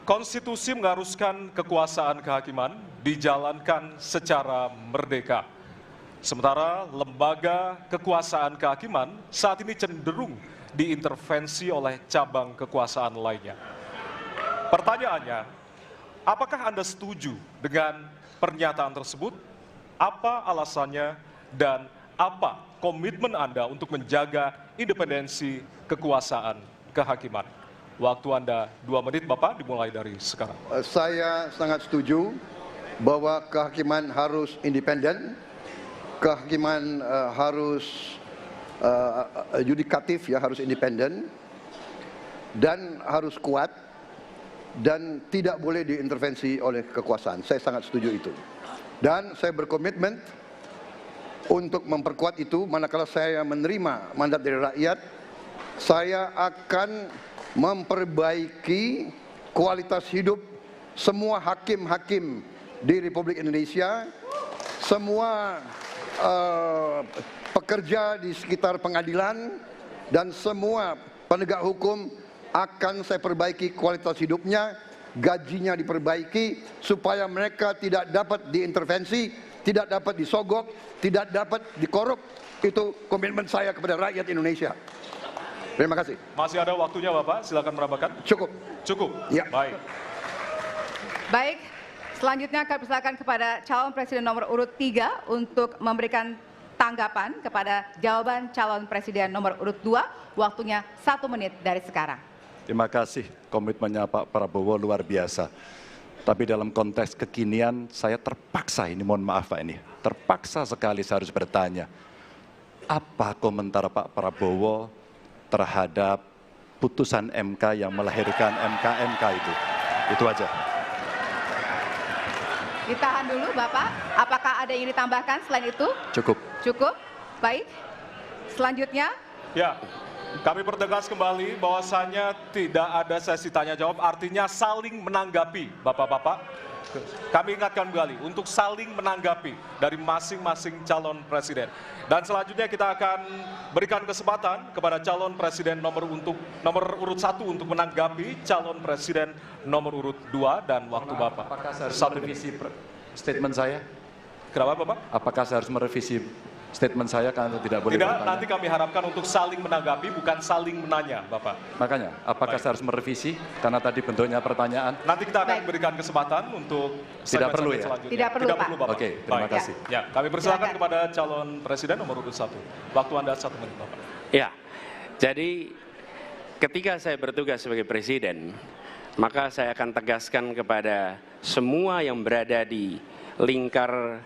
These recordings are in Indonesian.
Konstitusi mengharuskan kekuasaan kehakiman dijalankan secara merdeka. Sementara lembaga kekuasaan kehakiman saat ini cenderung diintervensi oleh cabang kekuasaan lainnya. Pertanyaannya, apakah Anda setuju dengan pernyataan tersebut? Apa alasannya dan apa komitmen Anda untuk menjaga independensi kekuasaan kehakiman? Waktu Anda 2 menit, Bapak, dimulai dari sekarang. Saya sangat setuju bahwa kehakiman harus independen, kehakiman harus yudikatif, ya, harus independen, dan harus kuat, dan tidak boleh diintervensi oleh kekuasaan. Saya sangat setuju itu. Dan saya berkomitmen untuk memperkuat itu. Manakala saya menerima mandat dari rakyat, saya akan memperbaiki kualitas hidup semua hakim-hakim di Republik Indonesia, semua pekerja di sekitar pengadilan, dan semua penegak hukum akan saya perbaiki kualitas hidupnya, gajinya diperbaiki, supaya mereka tidak dapat diintervensi, tidak dapat disogok, tidak dapat dikorup. Itu komitmen saya kepada rakyat Indonesia. Terima kasih. Masih ada waktunya, Bapak, silakan menambahkan. Cukup. Cukup? Ya. Baik. Baik, selanjutnya kami persilakan kepada calon presiden nomor urut 3 untuk memberikan tanggapan kepada jawaban calon presiden nomor urut 2. Waktunya 1 menit dari sekarang. Terima kasih, komitmennya Pak Prabowo luar biasa. Tapi dalam konteks kekinian, saya terpaksa, ini mohon maaf Pak, ini terpaksa sekali saya harus bertanya. Apa komentar Pak Prabowo terhadap putusan MK yang melahirkan MK itu? Itu aja. Ditahan dulu Bapak, apakah ada yang ditambahkan selain itu? Cukup. Cukup, baik. Selanjutnya. Ya, kami pertegas kembali bahwasannya tidak ada sesi tanya jawab, artinya saling menanggapi, Bapak-Bapak. Kami ingatkan kembali untuk saling menanggapi dari masing-masing calon presiden. Dan selanjutnya kita akan berikan kesempatan kepada calon presiden nomor urut 1 untuk menanggapi calon presiden nomor urut 2 dan waktu Bapak. Apakah saya harus merevisi statement saya? Kenapa Bapak? Apakah saya harus merevisi statement saya karena tidak boleh Tidak, bertanya? nanti kami harapkan untuk saling menanggapi, bukan saling menanya, Bapak. Makanya, apakah saya harus merevisi karena tadi bentuknya pertanyaan? Nanti kita akan berikan kesempatan untuk Tidak perlu ya? selanjutnya. Tidak perlu, Pak. Bapak. Oke, terima Baik. kasih. Ya, kami persilakan Silakan. kepada calon presiden nomor urut 1. Waktu Anda 1 menit, Bapak. Ya, jadi ketika saya bertugas sebagai presiden, maka saya akan tegaskan kepada semua yang berada di lingkar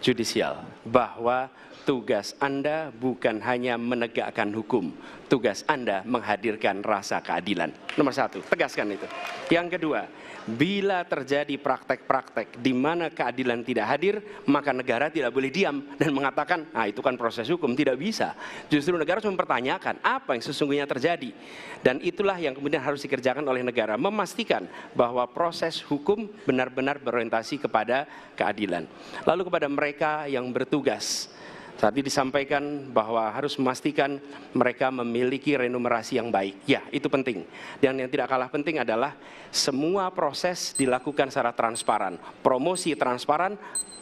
judisial bahwa tugas Anda bukan hanya menegakkan hukum, tugas Anda menghadirkan rasa keadilan. Nomor 1, tegaskan itu. Yang kedua, bila terjadi praktek-praktek di mana keadilan tidak hadir, maka negara tidak boleh diam dan mengatakan, ah itu kan proses hukum, tidak bisa. Justru negara harus mempertanyakan apa yang sesungguhnya terjadi. Dan itulah yang kemudian harus dikerjakan oleh negara, memastikan bahwa proses hukum benar-benar berorientasi kepada keadilan. Lalu kepada mereka yang bertugas, tadi disampaikan bahwa harus memastikan mereka memiliki remunerasi yang baik. Ya, itu penting. Dan yang tidak kalah penting adalah semua proses dilakukan secara transparan. Promosi transparan,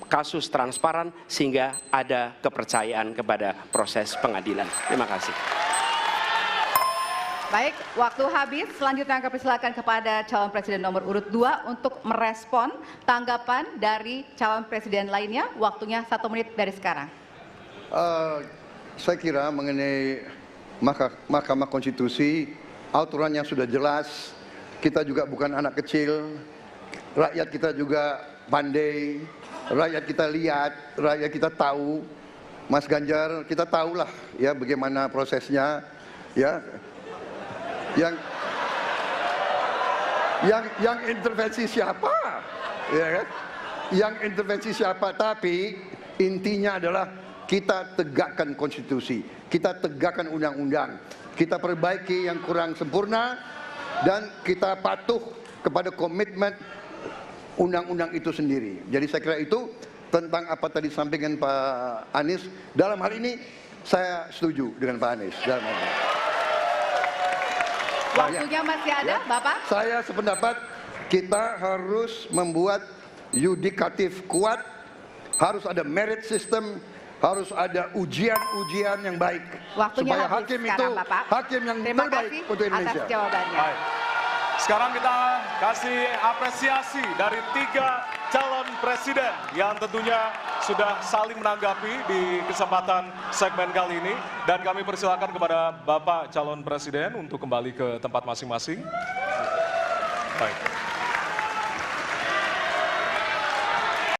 kasus transparan, sehingga ada kepercayaan kepada proses pengadilan. Terima kasih. Baik, waktu habis. Selanjutnya kami persilakan kepada calon presiden nomor urut 2 untuk merespon tanggapan dari calon presiden lainnya. Waktunya 1 menit dari sekarang. Saya kira mengenai Mahkamah Konstitusi, aturannya sudah jelas. Kita juga bukan anak kecil, rakyat kita juga pandai, rakyat kita lihat, rakyat kita tahu. Mas Ganjar, kita tahulah ya bagaimana prosesnya, ya. Yang intervensi siapa, ya kan? Yang intervensi siapa? Tapi intinya adalah kita tegakkan konstitusi, kita tegakkan undang-undang, kita perbaiki yang kurang sempurna, dan kita patuh kepada komitmen undang-undang itu sendiri. Jadi saya kira itu tentang apa tadi disampaikan Pak Anies. Dalam hal ini saya setuju dengan Pak Anies. Dalam hal ini. Waktunya masih ada, Bapak? Saya sependapat kita harus membuat yudikatif kuat, harus ada merit system, harus ada ujian-ujian yang baik. Waktunya supaya habis hakim sekarang, itu Bapak. hakim yang Terima terbaik kasih untuk Indonesia. atas jawabannya. Baik. Sekarang kita kasih apresiasi dari 3 calon presiden yang tentunya sudah saling menanggapi di kesempatan segmen kali ini. Dan kami persilakan kepada Bapak calon presiden untuk kembali ke tempat masing-masing. Baik.